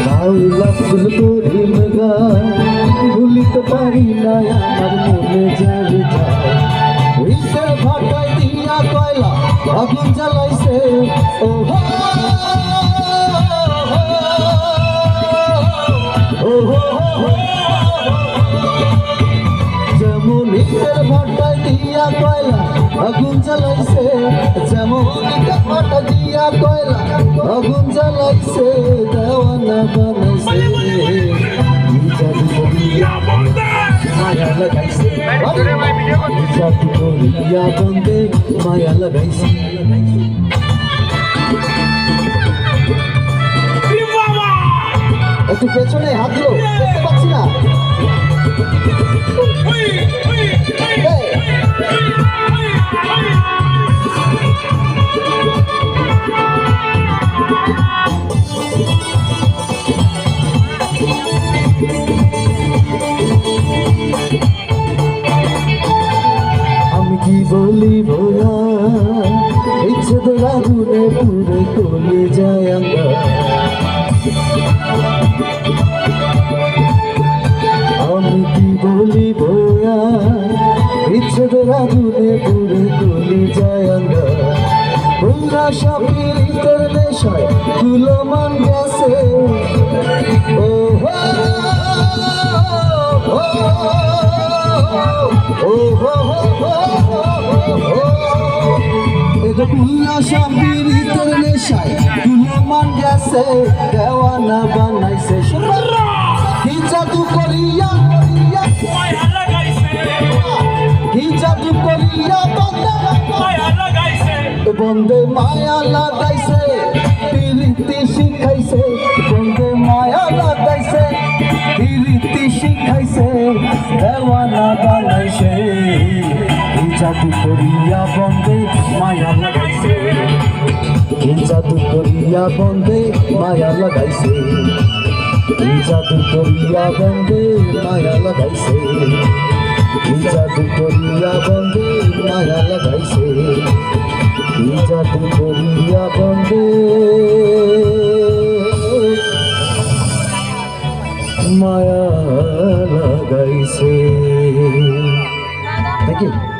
বাউলা ফুল করিম গান ভুলিতে পারি না আমার মনে যাবে যায় ইসের ভাটায় দিয়া কয়লা আগুন জ্বালাইছে ও হো যেমন ইসের ভাটায় দিয়া কয়লা আগুন জ্বালাইছে যেমন ইসের ভাটা দিয়া কয়লা আগুন জ্বালাইছে দেওয়ানা বানাইছে জাদু করিয়া মায়া লাগাইছে জাদু করিয়া বন্দে মায়া লাগাইছে একটু পেছনে হাত দিল দেখতে পাচ্ছি না আমি কি বলি ভোলা ইচ্ছে তো আগুনে পুরে কলে যায় আঙ্গা আমি কি বলি ভোলা ইচ্ছে তো আগুনে পুরে কলে যায় আঙ্গা পুরা সবের ইতর নেশায় তুলো মান গেছে ও হো পুরা সবের ইতর নেশায় তুলো মান গেছে দেওয়ানা বানাইছে কি জাদু করিয়া কি জাদু করিয়া বন্দে মায়া লাগাইছে প্রীতি শিখাইছে বন্দে মায়া লাগাইছে প্রীতি শিখাইছে দেওয়ানা বানাইছে জাদু করিয়া বন্দে মায়া লাগাইছে জাদু করিয়া বন্দে মায়া লাগাইছে জাদু করিয়া বন্দে মায়া লাগাইছে জাদু করিয়া বন্দে মায়া লাগাইছে জাদু করিয়া বন্দে মায়া লাগাইছে। Thank you.